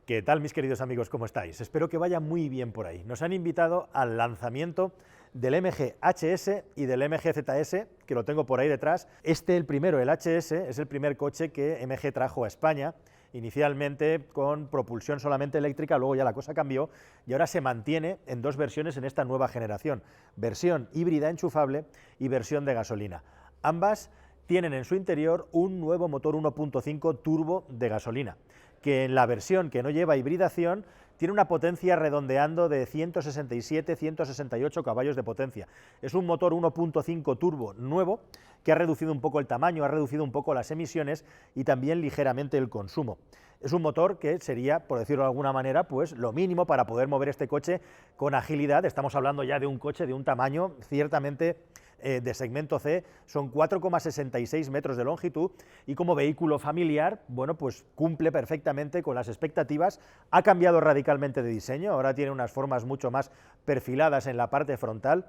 ¿Qué tal, mis queridos amigos? ¿Cómo estáis? Espero que vaya muy bien por ahí. Nos han invitado al lanzamiento del MG HS y del MG ZS, que lo tengo por ahí detrás. El primero, el HS, es el primer coche que MG trajo a España, inicialmente con propulsión solamente eléctrica, luego ya la cosa cambió y ahora se mantiene en dos versiones en esta nueva generación, versión híbrida enchufable y versión de gasolina. Ambas tienen en su interior un nuevo motor 1.5 turbo de gasolina, que en la versión que no lleva hibridación tiene una potencia redondeando de 167-168 caballos de potencia. Es un motor 1.5 turbo nuevo que ha reducido un poco el tamaño, ha reducido un poco las emisiones y también ligeramente el consumo. Es un motor que sería, por decirlo de alguna manera, pues lo mínimo para poder mover este coche con agilidad. Estamos hablando ya de un coche de un tamaño ciertamente de segmento C, son 4,66 metros de longitud y como vehículo familiar, bueno, pues cumple perfectamente con las expectativas. Ha cambiado radicalmente de diseño, ahora tiene unas formas mucho más perfiladas en la parte frontal.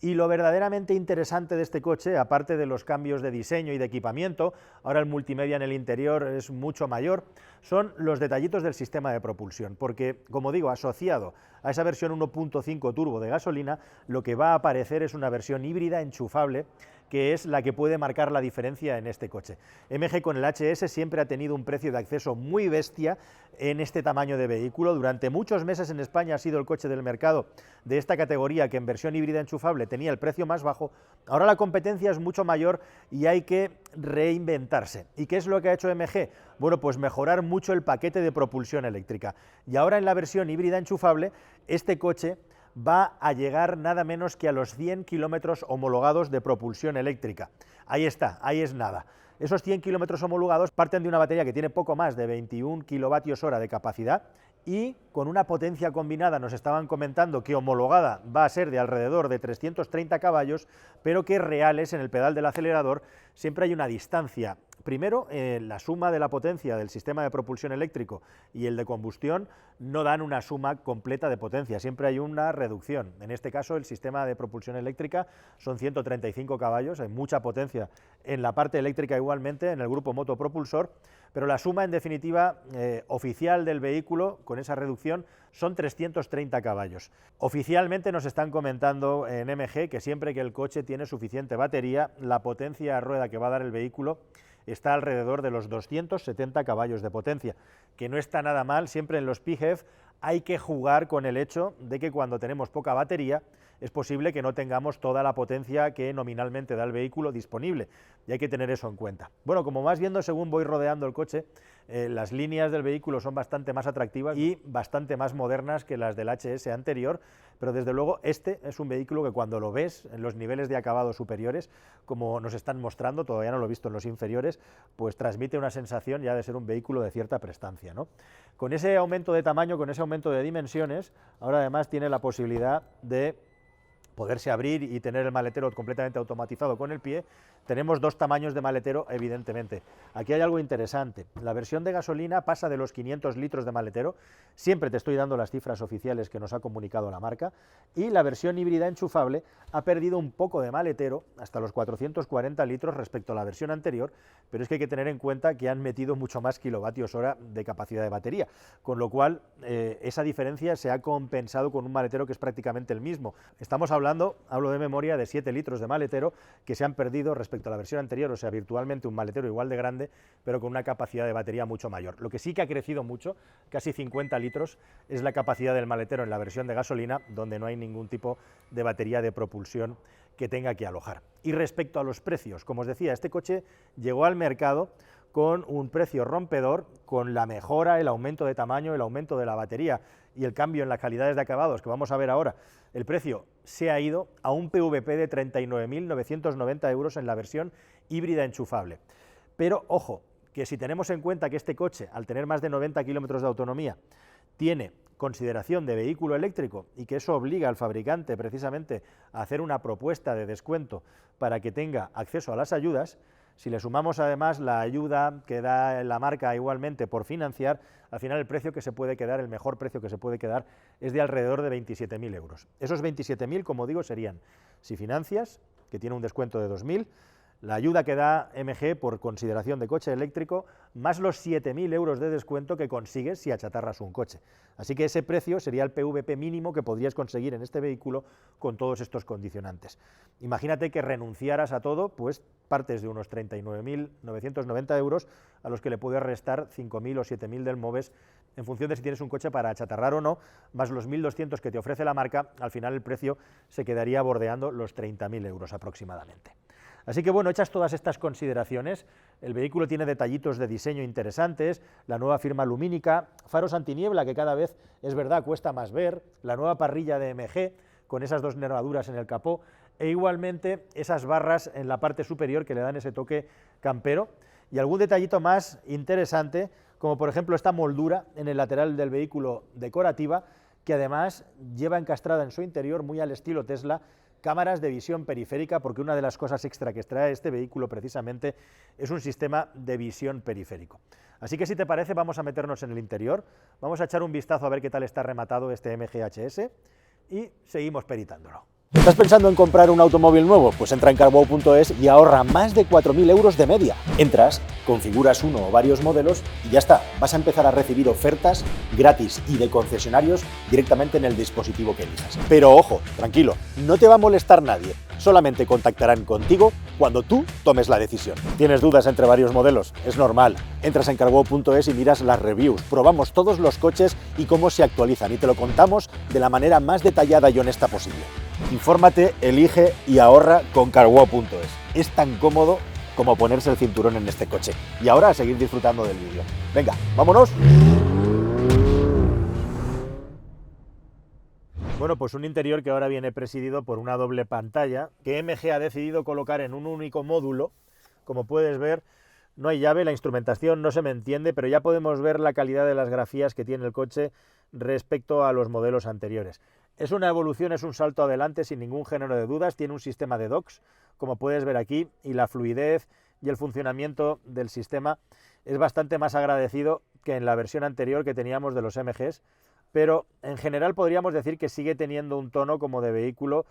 Y lo verdaderamente interesante de este coche, aparte de los cambios de diseño y de equipamiento, ahora el multimedia en el interior es mucho mayor, son los detallitos del sistema de propulsión, porque, como digo, asociado a esa versión 1.5 turbo de gasolina, lo que va a aparecer es una versión híbrida enchufable, que es la que puede marcar la diferencia en este coche. MG con el HS siempre ha tenido un precio de acceso muy bestia en este tamaño de vehículo. Durante muchos meses en España ha sido el coche del mercado de esta categoría que en versión híbrida enchufable tenía el precio más bajo. Ahora la competencia es mucho mayor y hay que reinventarse. ¿Y qué es lo que ha hecho MG? Bueno, pues mejorar mucho el paquete de propulsión eléctrica. Y ahora en la versión híbrida enchufable, este coche va a llegar nada menos que a los 100 kilómetros homologados de propulsión eléctrica. Ahí está, ahí es nada. Esos 100 kilómetros homologados parten de una batería que tiene poco más de 21 kilovatios hora de capacidad y con una potencia combinada, nos estaban comentando que homologada va a ser de alrededor de 330 caballos, pero que reales en el pedal del acelerador siempre hay una distancia. Primero, la suma de la potencia del sistema de propulsión eléctrico y el de combustión no dan una suma completa de potencia, siempre hay una reducción. En este caso, el sistema de propulsión eléctrica son 135 caballos, hay mucha potencia en la parte eléctrica igualmente, en el grupo motopropulsor, pero la suma, en definitiva, oficial del vehículo, con esa reducción, son 330 caballos. Oficialmente nos están comentando en MG que siempre que el coche tiene suficiente batería, la potencia a rueda que va a dar el vehículo está alrededor de los 270 caballos de potencia, que no está nada mal. Siempre en los PHEV hay que jugar con el hecho de que cuando tenemos poca batería es posible que no tengamos toda la potencia que nominalmente da el vehículo disponible, y hay que tener eso en cuenta. Bueno, como vas viendo según voy rodeando el coche, las líneas del vehículo son bastante más atractivas y bastante más modernas que las del HS anterior, pero desde luego este es un vehículo que cuando lo ves en los niveles de acabado superiores, como nos están mostrando, todavía no lo he visto en los inferiores, pues transmite una sensación ya de ser un vehículo de cierta prestancia, ¿no? Con ese aumento de tamaño, con ese aumento de dimensiones, ahora además tiene la posibilidad de poderse abrir y tener el maletero completamente automatizado con el pie. Tenemos dos tamaños de maletero, evidentemente. Aquí hay algo interesante. La versión de gasolina pasa de los 500 litros de maletero, siempre te estoy dando las cifras oficiales que nos ha comunicado la marca, y la versión híbrida enchufable ha perdido un poco de maletero, hasta los 440 litros respecto a la versión anterior, pero es que hay que tener en cuenta que han metido mucho más kilovatios hora de capacidad de batería, con lo cual esa diferencia se ha compensado con un maletero que es prácticamente el mismo. Estamos hablo de memoria, de 7 litros de maletero que se han perdido respecto a la versión anterior, o sea, virtualmente un maletero igual de grande, pero con una capacidad de batería mucho mayor. Lo que sí que ha crecido mucho, casi 50 litros, es la capacidad del maletero en la versión de gasolina, donde no hay ningún tipo de batería de propulsión que tenga que alojar. Y respecto a los precios, como os decía, este coche llegó al mercado con un precio rompedor, con la mejora, el aumento de tamaño, el aumento de la batería y el cambio en las calidades de acabados que vamos a ver ahora. El precio se ha ido a un PVP de 39.990 euros en la versión híbrida enchufable. Pero ojo, que si tenemos en cuenta que este coche, al tener más de 90 kilómetros de autonomía, tiene consideración de vehículo eléctrico y que eso obliga al fabricante precisamente a hacer una propuesta de descuento para que tenga acceso a las ayudas, si le sumamos además la ayuda que da la marca igualmente por financiar, al final el precio que se puede quedar, el mejor precio que se puede quedar, es de alrededor de 27.000 euros. Esos 27.000, como digo, serían, si financias, que tiene un descuento de 2.000, La ayuda que da MG por consideración de coche eléctrico, más los 7.000 euros de descuento que consigues si achatarras un coche. Así que ese precio sería el PVP mínimo que podrías conseguir en este vehículo con todos estos condicionantes. Imagínate que renunciaras a todo, pues partes de unos 39.990 euros, a los que le puedes restar 5.000 o 7.000 del MOVES, en función de si tienes un coche para achatarrar o no, más los 1.200 que te ofrece la marca. Al final el precio se quedaría bordeando los 30.000 euros aproximadamente. Así que bueno, hechas todas estas consideraciones, el vehículo tiene detallitos de diseño interesantes, la nueva firma lumínica, faros antiniebla que cada vez, es verdad, cuesta más ver, la nueva parrilla de MG con esas dos nervaduras en el capó, e igualmente esas barras en la parte superior que le dan ese toque campero, y algún detallito más interesante, como por ejemplo esta moldura en el lateral del vehículo decorativa, que además lleva encastrada en su interior, muy al estilo Tesla, cámaras de visión periférica, porque una de las cosas extra que trae este vehículo precisamente es un sistema de visión periférico. Así que si te parece vamos a meternos en el interior, vamos a echar un vistazo a ver qué tal está rematado este MG HS y seguimos peritándolo. ¿Estás pensando en comprar un automóvil nuevo? Pues entra en carwow.es y ahorra más de 4.000 euros de media. Entras, configuras uno o varios modelos y ya está, vas a empezar a recibir ofertas gratis y de concesionarios directamente en el dispositivo que elijas. Pero ojo, tranquilo, no te va a molestar nadie, solamente contactarán contigo cuando tú tomes la decisión. ¿Tienes dudas entre varios modelos? Es normal, entras en carwow.es y miras las reviews, probamos todos los coches y cómo se actualizan y te lo contamos de la manera más detallada y honesta posible. Infórmate, elige y ahorra con carwow.es. Es tan cómodo como ponerse el cinturón en este coche. Y ahora a seguir disfrutando del vídeo. Venga, vámonos. Bueno, pues un interior que ahora viene presidido por una doble pantalla que MG ha decidido colocar en un único módulo. Como puedes ver, no hay llave, la instrumentación no se me entiende, pero ya podemos ver la calidad de las grafías que tiene el coche respecto a los modelos anteriores. Es una evolución, es un salto adelante sin ningún género de dudas, tiene un sistema de docks, como puedes ver aquí, y la fluidez y el funcionamiento del sistema es bastante más agradecido que en la versión anterior que teníamos de los MGs, pero en general podríamos decir que sigue teniendo un tono como de vehículo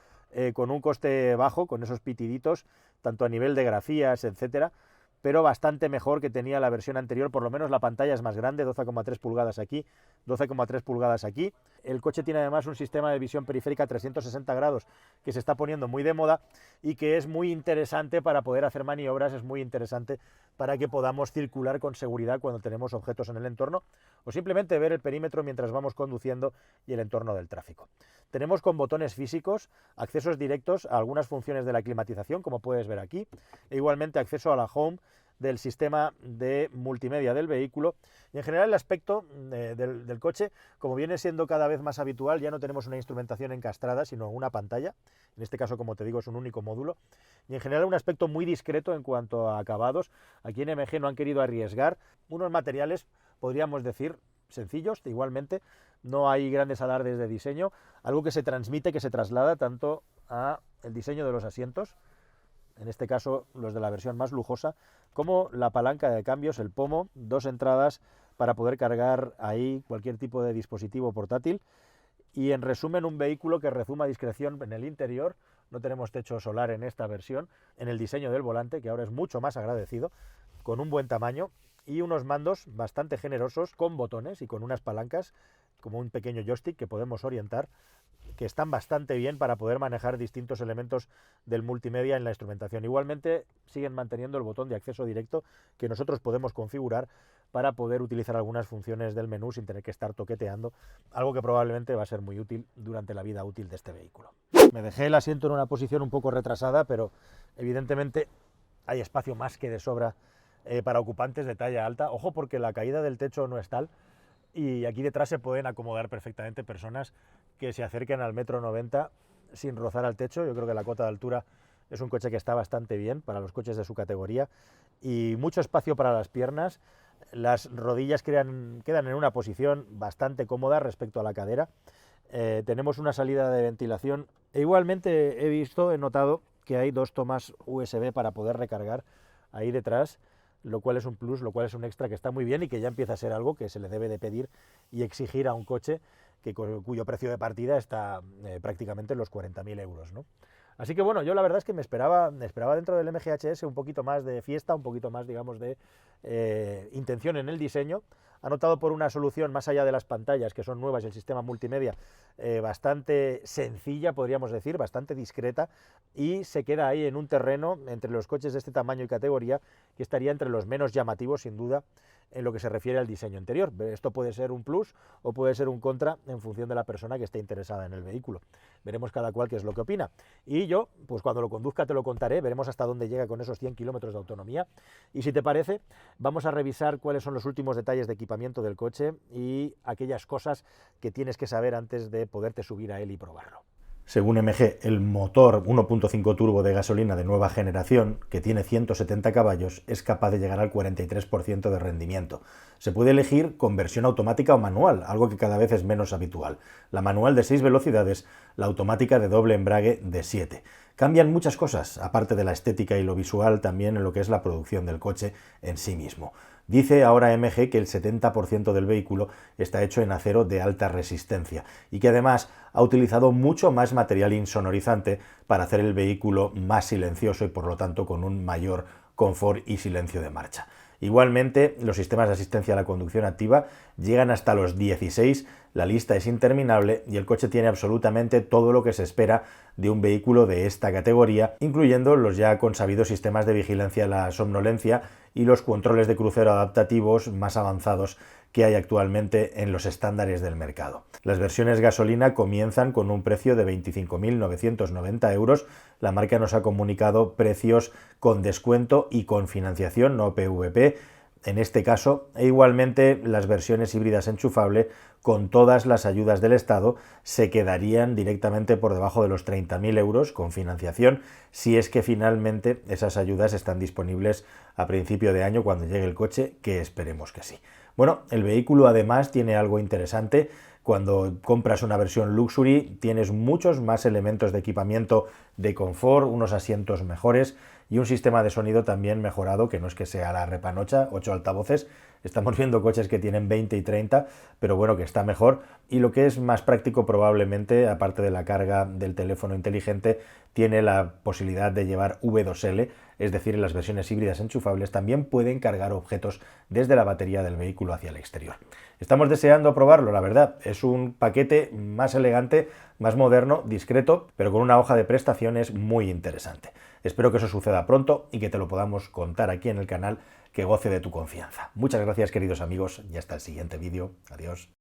con un coste bajo, con esos pitiditos, tanto a nivel de grafías, etcétera, pero bastante mejor que tenía la versión anterior. Por lo menos la pantalla es más grande, 12,3 pulgadas aquí, 12,3 pulgadas aquí. El coche tiene además un sistema de visión periférica 360 grados que se está poniendo muy de moda y que es muy interesante para poder hacer maniobras, es muy interesante para que podamos circular con seguridad cuando tenemos objetos en el entorno o simplemente ver el perímetro mientras vamos conduciendo y el entorno del tráfico. Tenemos con botones físicos accesos directos a algunas funciones de la climatización, como puedes ver aquí, e igualmente acceso a la home del sistema de multimedia del vehículo. Y en general el aspecto del coche, como viene siendo cada vez más habitual, ya no tenemos una instrumentación encastrada, sino una pantalla. En este caso, como te digo, es un único módulo. Y en general un aspecto muy discreto en cuanto a acabados. Aquí en MG no han querido arriesgar. Unos materiales, podríamos decir, sencillos, igualmente. No hay grandes alardes de diseño. Algo que se transmite, que se traslada tanto a el diseño de los asientos, en este caso los de la versión más lujosa, como la palanca de cambios, el pomo, dos entradas para poder cargar ahí cualquier tipo de dispositivo portátil y en resumen un vehículo que rezuma discreción en el interior. No tenemos techo solar en esta versión, en el diseño del volante, que ahora es mucho más agradecido, con un buen tamaño y unos mandos bastante generosos con botones y con unas palancas como un pequeño joystick que podemos orientar, que están bastante bien para poder manejar distintos elementos del multimedia en la instrumentación. Igualmente siguen manteniendo el botón de acceso directo que nosotros podemos configurar para poder utilizar algunas funciones del menú sin tener que estar toqueteando, algo que probablemente va a ser muy útil durante la vida útil de este vehículo. Me dejé el asiento en una posición un poco retrasada, pero evidentemente hay espacio más que de sobra para ocupantes de talla alta. Ojo, porque la caída del techo no es tal, y aquí detrás se pueden acomodar perfectamente personas que se acerquen al 1,90 m sin rozar al techo. Yo creo que la cota de altura es un coche que está bastante bien para los coches de su categoría y mucho espacio para las piernas. Las rodillas quedan en una posición bastante cómoda respecto a la cadera. Tenemos una salida de ventilación e igualmente he notado que hay dos tomas USB para poder recargar ahí detrás, lo cual es un plus, lo cual es un extra que está muy bien y que ya empieza a ser algo que se le debe de pedir y exigir a un coche cuyo precio de partida está prácticamente en los 40.000 euros, ¿no? Así que bueno, yo la verdad es que me esperaba dentro del MG HS un poquito más de fiesta, un poquito más, digamos, de intención en el diseño. Han optado por una solución más allá de las pantallas, que son nuevas, y el sistema multimedia bastante sencilla, podríamos decir, bastante discreta, y se queda ahí en un terreno entre los coches de este tamaño y categoría que estaría entre los menos llamativos, sin duda, en lo que se refiere al diseño interior. Esto puede ser un plus o puede ser un contra en función de la persona que esté interesada en el vehículo. Veremos cada cual qué es lo que opina. Y yo, pues cuando lo conduzca te lo contaré, veremos hasta dónde llega con esos 100 kilómetros de autonomía. Y si te parece, vamos a revisar cuáles son los últimos detalles de equipamiento del coche y aquellas cosas que tienes que saber antes de poderte subir a él y probarlo. Según MG, el motor 1.5 turbo de gasolina de nueva generación, que tiene 170 caballos, es capaz de llegar al 43% de rendimiento. Se puede elegir con versión automática o manual, algo que cada vez es menos habitual. La manual de 6 velocidades, la automática de doble embrague de 7. Cambian muchas cosas, aparte de la estética y lo visual, también en lo que es la producción del coche en sí mismo. Dice ahora MG que el 70% del vehículo está hecho en acero de alta resistencia y que además ha utilizado mucho más material insonorizante para hacer el vehículo más silencioso y por lo tanto con un mayor confort y silencio de marcha. Igualmente, los sistemas de asistencia a la conducción activa llegan hasta los 16, la lista es interminable y el coche tiene absolutamente todo lo que se espera de un vehículo de esta categoría, incluyendo los ya consabidos sistemas de vigilancia a la somnolencia y los controles de crucero adaptativos más avanzados que hay actualmente en los estándares del mercado. Las versiones gasolina comienzan con un precio de 25.990 euros. La marca nos ha comunicado precios con descuento y con financiación, no PVP, en este caso, e igualmente las versiones híbridas enchufable con todas las ayudas del Estado se quedarían directamente por debajo de los 30.000 euros con financiación, si es que finalmente esas ayudas están disponibles a principio de año cuando llegue el coche, que esperemos que sí. Bueno, el vehículo además tiene algo interesante. Cuando compras una versión Luxury tienes muchos más elementos de equipamiento de confort, unos asientos mejores y un sistema de sonido también mejorado, que no es que sea la repanocha, 8 altavoces. Estamos viendo coches que tienen 20 y 30, pero bueno, que está mejor. Y lo que es más práctico probablemente, aparte de la carga del teléfono inteligente, tiene la posibilidad de llevar V2L, es decir, en las versiones híbridas enchufables también pueden cargar objetos desde la batería del vehículo hacia el exterior. Estamos deseando probarlo, la verdad. Es un paquete más elegante, más moderno, discreto, pero con una hoja de prestaciones muy interesante. Espero que eso suceda pronto y que te lo podamos contar aquí en el canal, que goce de tu confianza. Muchas gracias, queridos amigos, y hasta el siguiente vídeo. Adiós.